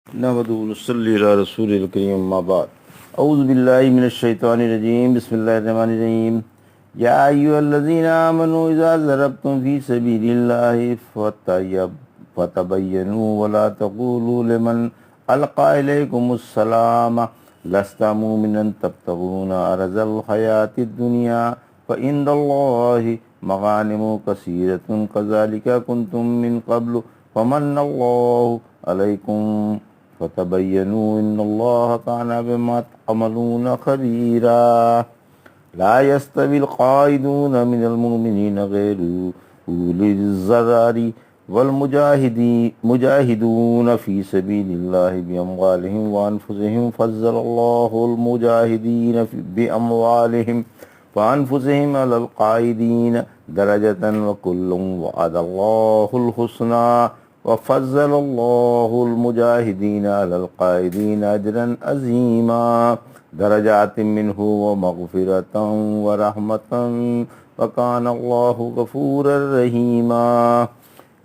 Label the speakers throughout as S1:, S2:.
S1: نحمده ونصلي على رسول الكريم أما بعد أعوذ بالله من الشيطان الرجيم بسم الله الرحمن الرحيم يا أيها الذين آمنوا إذا ضربتم في سبيل الله فتبينوا ولا تقولوا لمن ألقى إليكم السلام لست مؤمنا تبتغون عرض الحياة الدنيا فعند الله مغانم كثيرة كذلك كنتم من قبل فمن الله عليكم فتبينوا إن الله كان بما تعملون خبيرا لا يستوي القاعدون من المؤمنين غير أولي الضرر والمجاهدون في سبيل الله بأموالهم وأنفسهم فضل الله المجاهدين بأموالهم وأنفسهم على القاعدين درجة وكل وعد الله الحسنى وفضل الله المجاهدين على القاعدين أجرا عظيما درجات منه ومغفرة ورحمة وكان الله غفورا رحيما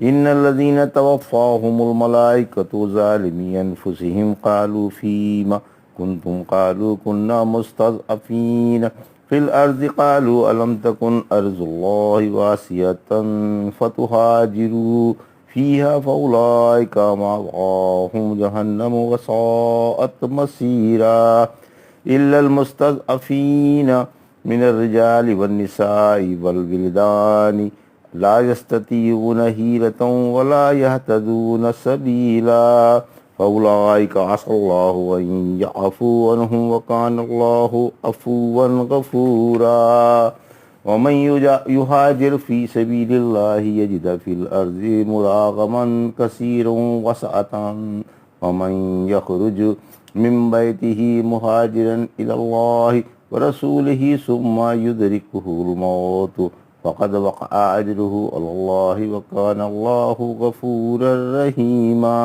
S1: إن الذين توفاهم الملائكة ظالمي أنفسهم قالوا فيما كنتم قالوا كنا مستضعفين في الأرض قالوا ألم تكن أرض الله واسعة فتهاجروا فيها فأولئك مأواهم جهنم وساءت مصيرا إلا المستضعفين من الرجال والنساء والولدان لا يستطيعون حيلة ولا يهتدون سبيلا فأولئك عسى الله أن يعفو عنهم وكان الله عفوا غفورا ومن يهاجر في سبيل الله يجد في الأرض مراغما كثيرا وسعة ومن يخرج من بيته مهاجرا إلى الله ورسوله ثم يدركه الموت فقد وقع أجره على الله وكان الله غفورا رحيما۔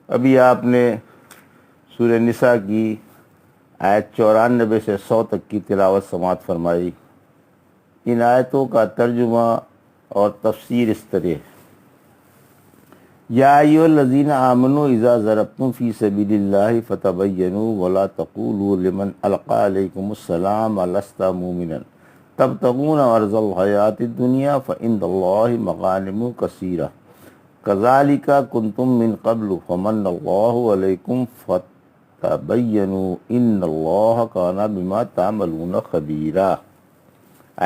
S1: ابھی آپ نے سورہ نساء کی آیت 94 سے 100 تک کی تلاوت سماعت فرمائی۔ ان آیتوں کا ترجمہ اور تفسیر اس طرح: یا ایھا الذین آمنوا اذا ضربتم فی سبیل اللہ فتبینوا ولا تقولوا لمن القی علیکم السلام لست مؤمنا تبتغون عرض الحیاۃ الدنیا فعند اللہ مغانم کثیرہ کذالک کنتم من قبل فمن اللہ علیکم فتبینوا ان اللہ کان بما تعملون خبیرا۔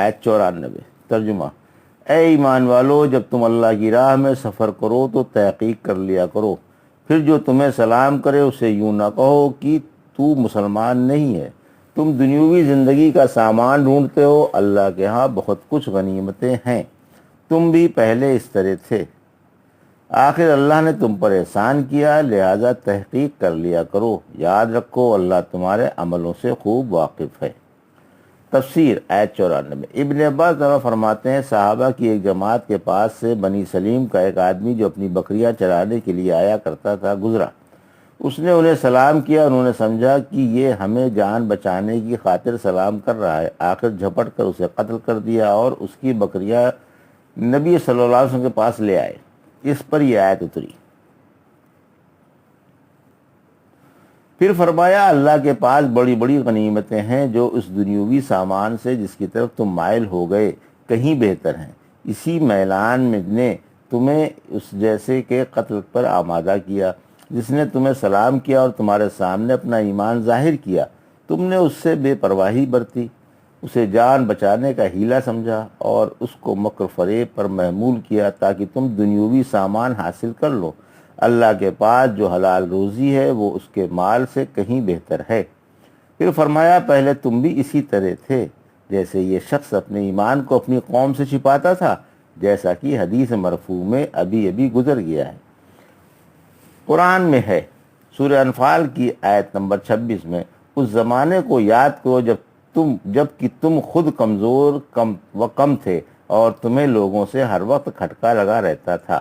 S1: آیت 94 ترجمہ: اے ایمان والو، جب تم اللہ کی راہ میں سفر کرو تو تحقیق کر لیا کرو، پھر جو تمہیں سلام کرے اسے یوں نہ کہو کہ تو مسلمان نہیں ہے، تم دنیوی زندگی کا سامان ڈھونڈتے ہو، اللہ کے ہاں بہت کچھ غنیمتیں ہیں، تم بھی پہلے اس طرح تھے، آخر اللہ نے تم پر احسان کیا، لہذا تحقیق کر لیا کرو، یاد رکھو اللہ تمہارے عملوں سے خوب واقف ہے۔ تفسیر آیت 94۔ ابن عباس فرماتے ہیں، صحابہ کی ایک جماعت کے پاس سے بنی سلیم کا ایک آدمی جو اپنی بکریاں چرانے کے لیے آیا کرتا تھا گزرا، اس نے انہیں سلام کیا، انہوں نے سمجھا کہ یہ ہمیں جان بچانے کی خاطر سلام کر رہا ہے، آخر جھپٹ کر اسے قتل کر دیا اور اس کی بکریاں نبی صلی اللہ علیہ وسلم کے پاس لے آئے۔ اس پر یہ آیت اتری۔ پھر فرمایا، اللہ کے پاس بڑی بڑی غنیمتیں ہیں جو اس دنیوی سامان سے جس کی طرف تم مائل ہو گئے کہیں بہتر ہیں، اسی میلان میں نے تمہیں اس جیسے کے قتل پر آمادہ کیا، جس نے تمہیں سلام کیا اور تمہارے سامنے اپنا ایمان ظاہر کیا، تم نے اس سے بے پرواہی برتی، اسے جان بچانے کا ہیلا سمجھا اور اس کو مکر فریب پر محمول کیا تاکہ تم دنیوی سامان حاصل کر لو، اللہ کے پاس جو حلال روزی ہے وہ اس کے مال سے کہیں بہتر ہے۔ پھر فرمایا، پہلے تم بھی اسی طرح تھے، جیسے یہ شخص اپنے ایمان کو اپنی قوم سے چھپاتا تھا، جیسا کہ حدیث مرفوع میں ابھی گزر گیا ہے۔ قرآن میں ہے، سورہ انفال کی آیت نمبر 26 میں، اس زمانے کو یاد کرو جب کہ تم خود کمزور کم تھے اور تمہیں لوگوں سے ہر وقت کھٹکا لگا رہتا تھا۔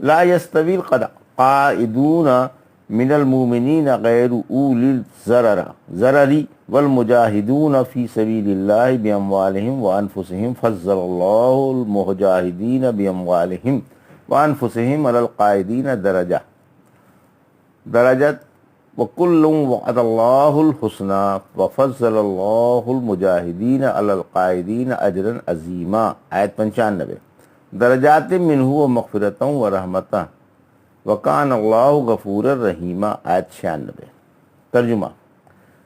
S1: لا يستوي القاعدون من المؤمنین غیر اولی الضرر والمجاہدون فی سبیل اللہ باموالہم وانفسہم فضل اللہ المجاہدین باموالہم وانفسہم علی القاعدین درجت وکل وعد اللہ الحسنی وفضل اللہ المجاہدین علی القاعدین اجرا عظیما، آیت 95۔ درجات منہ ومغفرۃ ورحمۃ وکان اللہ غفورا رحیما، آیت 96۔ ترجمہ: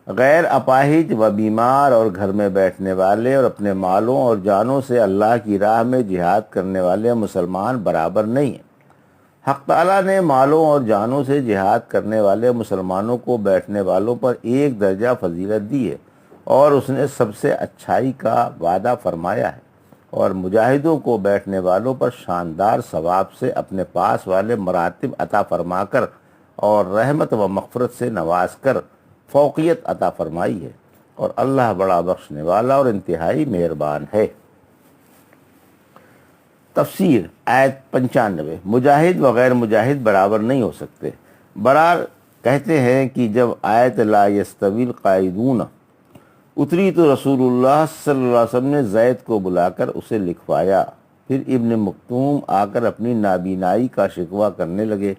S1: غیر اپاہج و بیمار اور گھر میں بیٹھنے والے اور اپنے مالوں اور جانوں سے اللہ کی راہ میں جہاد کرنے والے مسلمان برابر نہیں ہیں۔ حق تعالیٰ نے مالوں اور جانوں سے جہاد کرنے والے مسلمانوں کو بیٹھنے والوں پر ایک درجہ فضیلت دی ہے، اور اس نے سب سے اچھائی کا وعدہ فرمایا ہے، اور مجاہدوں کو بیٹھنے والوں پر شاندار ثواب سے اپنے پاس والے مراتب عطا فرما کر اور رحمت و مغفرت سے نواز کر فوقیت عطا فرمائی ہے، اور اللہ بڑا بخشنے والا اور انتہائی مہربان ہے۔ تفسیر آیت 95۔ مجاہد و غیر مجاہد برابر نہیں ہو سکتے۔ برار کہتے ہیں کہ جب آیت لا یستوی القاعدون اتری تو رسول اللہ صلی اللہ علیہ وسلم نے زید کو بلا کر اسے لکھوایا، پھر ابن مکتوم آ کر اپنی نابینائی کا شکوہ کرنے لگے۔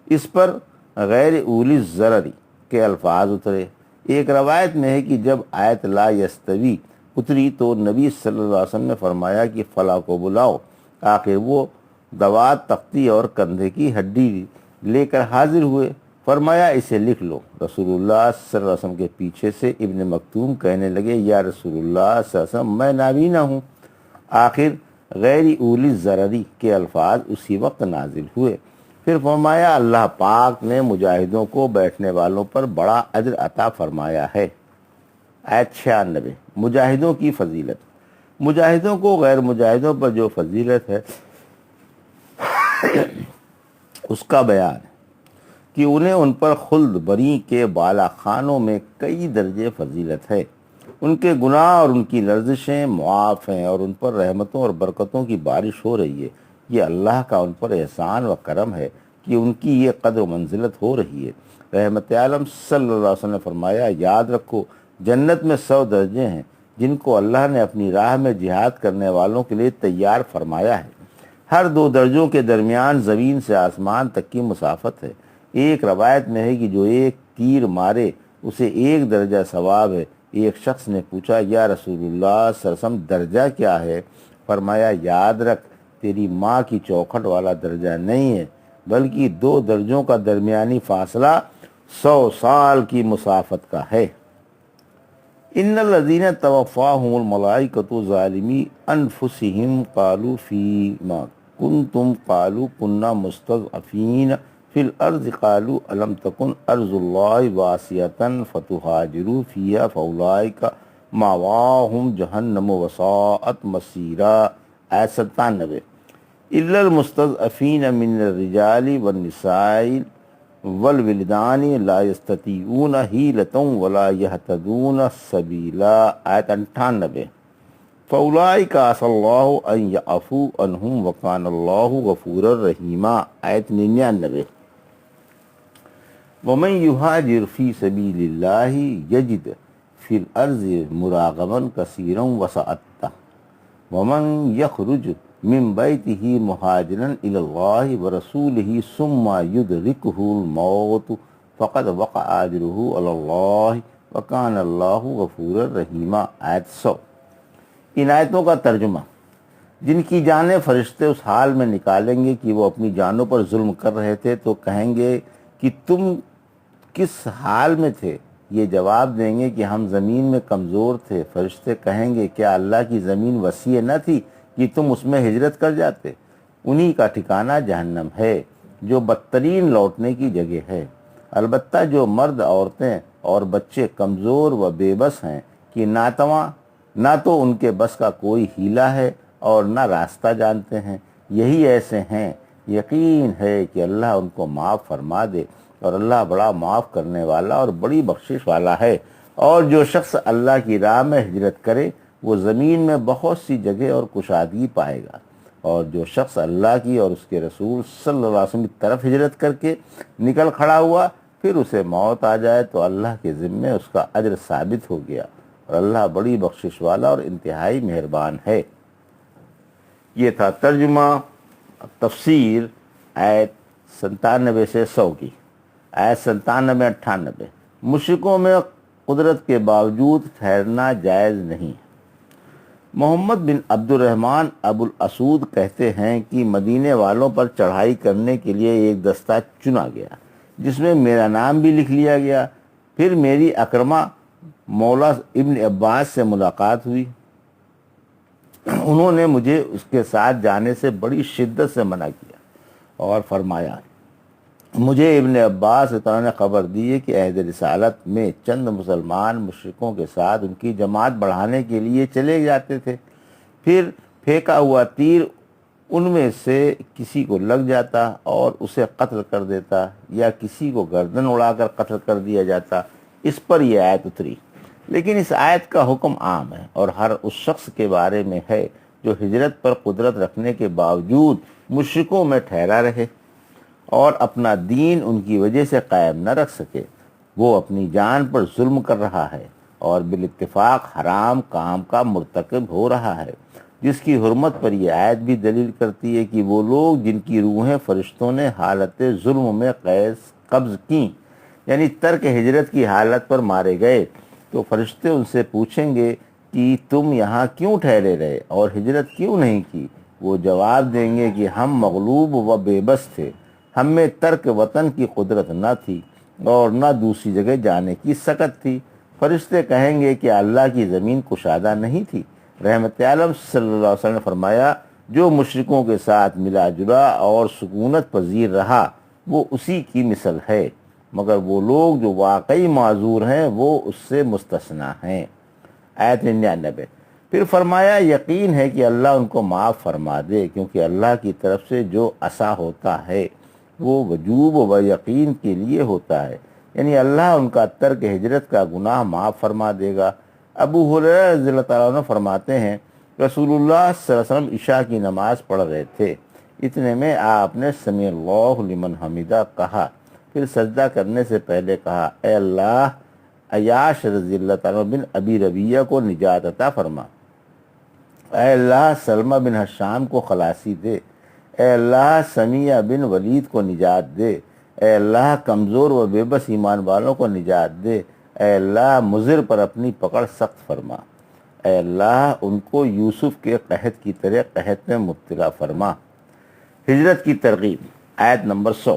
S1: اس پر غیر اولی الضرری کے الفاظ اترے۔ ایک روایت میں ہے کہ جب آیت لا یستوی اتری تو نبی صلی اللہ علیہ وسلم نے فرمایا کہ فلاں کو بلاؤ۔ آخر وہ دوات تختی اور کندھے کی ہڈی لے کر حاضر ہوئے۔ فرمایا اسے لکھ لو۔ رسول اللہ صلی اللہ علیہ وسلم کے پیچھے سے ابن مکتوم کہنے لگے یا رسول اللہ صلی اللہ علیہ وسلم میں نابینا ہوں۔ آخر غیر اولی ضرری کے الفاظ اسی وقت نازل ہوئے۔ پھر فرمایا اللہ پاک نے مجاہدوں کو بیٹھنے والوں پر بڑا اجر عطا فرمایا ہے۔ آیت 96۔ مجاہدوں کی فضیلت۔ مجاہدوں کو غیر مجاہدوں پر جو فضیلت ہے اس کا بیان ہے کہ انہیں ان پر خلد بری کے بالا خانوں میں کئی درجے فضیلت ہے۔ ان کے گناہ اور ان کی لرزشیں معاف ہیں، اور ان پر رحمتوں اور برکتوں کی بارش ہو رہی ہے۔ یہ اللہ کا ان پر احسان و کرم ہے کہ ان کی یہ قدر و منزلت ہو رہی ہے۔ رحمت عالم صلی اللہ علیہ وسلم نے فرمایا یاد رکھو جنت میں 100 درجے ہیں جن کو اللہ نے اپنی راہ میں جہاد کرنے والوں کے لیے تیار فرمایا ہے۔ ہر 2 درجوں کے درمیان زمین سے آسمان تک کی مسافت ہے۔ ایک روایت میں ہے کہ جو ایک تیر مارے اسے 1 درجہ ثواب ہے۔ ایک شخص نے پوچھا یا رسول اللہ صلی اللہ علیہ وسلم درجہ کیا ہے؟ فرمایا یاد رکھ تیری ماں کی چوکھٹ والا درجہ نہیں ہے، بلکہ 2 درجوں کا درمیانی فاصلہ 100 سال کی مسافت کا ہے۔ ان الذین توفاہم الملائکۃ ظالمی انفسہم قالوا فیما کنتم قالوا کنا مستضعفین فی الارض قالوا الم تکن ارض اللہ واسعۃ فتہاجروا فیہا فاولئک مأواہم جہنم وساءت مصیرا، آیت 97۔ الا المستضعفین من الرجال والنساء والولدان لا یستطیعون حیلۃ ولا یہتدون سبیلا، آیت 98۔ فاولئک عسی اللہ ان یعفو عنہم وکان اللہ غفورا رحیما، آیت 99۔ ومن یہاجر فی سبیل اللہ یجد فی الارض مراغما کثیرا وسعۃ ومن یخرج من بیتہ مہاجرا الی اللہ ورسولہ ثم یدرکہ الموت فقد وقع اجرہ علی اللہ وکان اللہ غفورا رحیما، آیت 100۔ ان آیتوں کا ترجمہ: جن کی جانیں فرشتے اس حال میں نکالیں گے کہ وہ اپنی جانوں پر ظلم کر رہے تھے تو کہیں گے کہ تم کس حال میں تھے؟ یہ جواب دیں گے کہ ہم زمین میں کمزور تھے۔ فرشتے کہیں گے کیا اللہ کی زمین وسیع نہ تھی کہ تم اس میں ہجرت کر جاتے؟ انہی کا ٹھکانہ جہنم ہے جو بدترین لوٹنے کی جگہ ہے۔ البتہ جو مرد، عورتیں اور بچے کمزور و بے بس ہیں کہ ناتواں، نہ تو ان کے بس کا کوئی حیلہ ہے اور نہ راستہ جانتے ہیں، یہی ایسے ہیں، یقین ہے کہ اللہ ان کو معاف فرما دے، اور اللہ بڑا معاف کرنے والا اور بڑی بخشش والا ہے۔ اور جو شخص اللہ کی راہ میں ہجرت کرے وہ زمین میں بہت سی جگہ اور کشادگی پائے گا، اور جو شخص اللہ کی اور اس کے رسول صلی اللہ علیہ وسلم کی طرف ہجرت کر کے نکل کھڑا ہوا پھر اسے موت آ جائے تو اللہ کے ذمے اس کا اجر ثابت ہو گیا، اور اللہ بڑی بخشش والا اور انتہائی مہربان ہے۔ یہ تھا ترجمہ تفسیر آیت 97 سے 100 کی، آیت 97-98، مشرکوں میں قدرت کے باوجود ٹھہرنا جائز نہیں۔ محمد بن عبد الرحمن ابو الاسود کہتے ہیں کہ مدینے والوں پر چڑھائی کرنے کے لیے ایک دستہ چنا گیا جس میں میرا نام بھی لکھ لیا گیا۔ پھر میری اکرمہ مولا ابن عباس سے ملاقات ہوئی، انہوں نے مجھے اس کے ساتھ جانے سے بڑی شدت سے منع کیا اور فرمایا، مجھے ابن عباس نے خبر دی ہے کہ عہد رسالت میں چند مسلمان مشرکوں کے ساتھ ان کی جماعت بڑھانے کے لیے چلے جاتے تھے، پھر پھینکا ہوا تیر ان میں سے کسی کو لگ جاتا اور اسے قتل کر دیتا، یا کسی کو گردن اڑا کر قتل کر دیا جاتا۔ اس پر یہ آیت اتری۔ لیکن اس آیت کا حکم عام ہے اور ہر اس شخص کے بارے میں ہے جو ہجرت پر قدرت رکھنے کے باوجود مشرکوں میں ٹھہرا رہے اور اپنا دین ان کی وجہ سے قائم نہ رکھ سکے۔ وہ اپنی جان پر ظلم کر رہا ہے اور بالاتفاق حرام کام کا مرتکب ہو رہا ہے، جس کی حرمت پر یہ آیت بھی دلیل کرتی ہے کہ وہ لوگ جن کی روحیں فرشتوں نے حالت ظلم میں قبض کیں، یعنی ترک ہجرت کی حالت پر مارے گئے، تو فرشتے ان سے پوچھیں گے کہ تم یہاں کیوں ٹھہرے رہے اور ہجرت کیوں نہیں کی؟ وہ جواب دیں گے کہ ہم مغلوب و بے بس تھے، ہم میں ترک وطن کی قدرت نہ تھی اور نہ دوسری جگہ جانے کی سکت تھی۔ فرشتے کہیں گے کہ اللہ کی زمین کشادہ نہیں تھی۔ رحمت عالم صلی اللہ علیہ وسلم نے فرمایا، جو مشرکوں کے ساتھ ملا جلا اور سکونت پذیر رہا وہ اسی کی مثل ہے، مگر وہ لوگ جو واقعی معذور ہیں وہ اس سے مستثنیٰ ہیں۔ آیت 99، پھر فرمایا، یقین ہے کہ اللہ ان کو معاف فرما دے، کیونکہ اللہ کی طرف سے جو عطا ہوتا ہے وہ وجوب و یقین کے لیے ہوتا ہے، یعنی اللہ ان کا ترک ہجرت کا گناہ معاف فرما دے گا۔ ابو ہریرہ رضی اللہ تعالیٰ عنہ فرماتے ہیں، رسول اللہ صلی اللہ علیہ وسلم عشاء کی نماز پڑھ رہے تھے، اتنے میں آپ نے سمیع اللہ لمن حمیدہ کہا، پھر سجدہ کرنے سے پہلے کہا، اے اللہ عیاش رضی اللہ تعالیٰ بن ابی ربیہ کو نجات عطا فرما، اے اللہ سلمہ بن حشام کو خلاصی دے، اے اللہ سمیہ بن ولید کو نجات دے، اے اللہ کمزور و بے بس ایمان والوں کو نجات دے، اے اللہ مضر پر اپنی پکڑ سخت فرما، اے اللہ ان کو یوسف کے قحط کی طرح قحط میں مبتلا فرما۔ ہجرت کی ترغیب، آیت نمبر 100،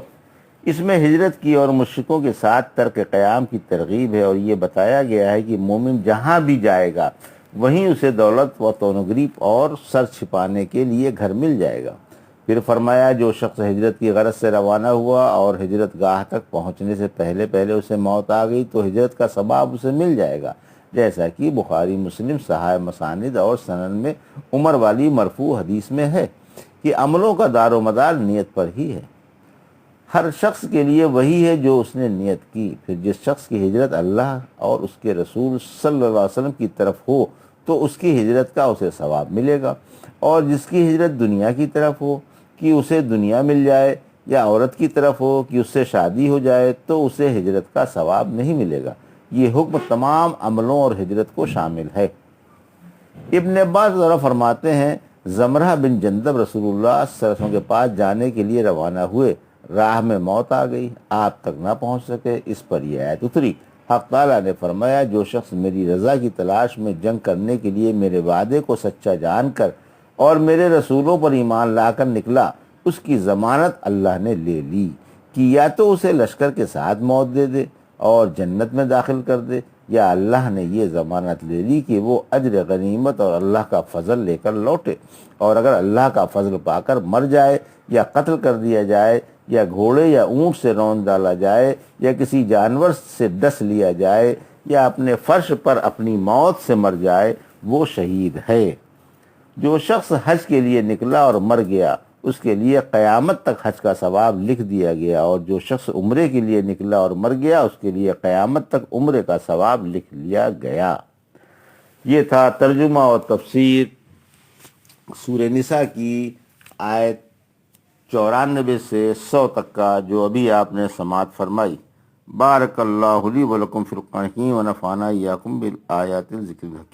S1: اس میں ہجرت کی اور مشرکوں کے ساتھ ترک قیام کی ترغیب ہے، اور یہ بتایا گیا ہے کہ مومن جہاں بھی جائے گا وہیں اسے دولت و تونگری اور سر چھپانے کے لیے گھر مل جائے گا۔ پھر فرمایا، جو شخص ہجرت کی غرض سے روانہ ہوا اور ہجرت گاہ تک پہنچنے سے پہلے اسے موت آ گئی تو ہجرت کا ثواب اسے مل جائے گا، جیسا کہ بخاری مسلم صحائف مساند اور سنن میں عمر والی مرفوع حدیث میں ہے کہ عملوں کا دار و مدار نیت پر ہی ہے۔ ہر شخص کے لیے وہی ہے جو اس نے نیت کی۔ پھر جس شخص کی ہجرت اللہ اور اس کے رسول صلی اللہ علیہ وسلم کی طرف ہو تو اس کی ہجرت کا اسے ثواب ملے گا، اور جس کی ہجرت دنیا کی طرف ہو کہ اسے دنیا مل جائے، یا عورت کی طرف ہو کہ اس سے شادی ہو جائے تو اسے ہجرت کا ثواب نہیں ملے گا۔ یہ حکم تمام عملوں اور ہجرت کو شامل ہے۔ ابن عباس ذرا فرماتے ہیں، زمرہ بن جندب رسول اللہ صلی اللہ علیہ وسلم کے پاس جانے کے لیے روانہ ہوئے، راہ میں موت آ گئی، آپ تک نہ پہنچ سکے، اس پر یہ آیت اتری۔ حق تعالیٰ نے فرمایا، جو شخص میری رضا کی تلاش میں جنگ کرنے کے لیے میرے وعدے کو سچا جان کر اور میرے رسولوں پر ایمان لا کر نکلا، اس کی ضمانت اللہ نے لے لی کہ یا تو اسے لشکر کے ساتھ موت دے دے اور جنت میں داخل کر دے، یا اللہ نے یہ ضمانت لے لی کہ وہ اجر غنیمت اور اللہ کا فضل لے کر لوٹے، اور اگر اللہ کا فضل پا کر مر جائے یا قتل کر دیا جائے یا گھوڑے یا اونٹ سے رون ڈالا جائے یا کسی جانور سے ڈس لیا جائے یا اپنے فرش پر اپنی موت سے مر جائے، وہ شہید ہے۔ جو شخص حج کے لیے نکلا اور مر گیا، اس کے لیے قیامت تک حج کا ثواب لکھ دیا گیا، اور جو شخص عمرے کے لیے نکلا اور مر گیا، اس کے لیے قیامت تک عمرے کا ثواب لکھ لیا گیا۔ یہ تھا ترجمہ اور تفسیر سورہ نساء کی آیت 94 سے 100 تک کا، جو ابھی آپ نے سماعت فرمائی۔ بارک اللہ لی و لکم فی القرآن و نفعنا ایاکم بالآیات الذکر الحکیم۔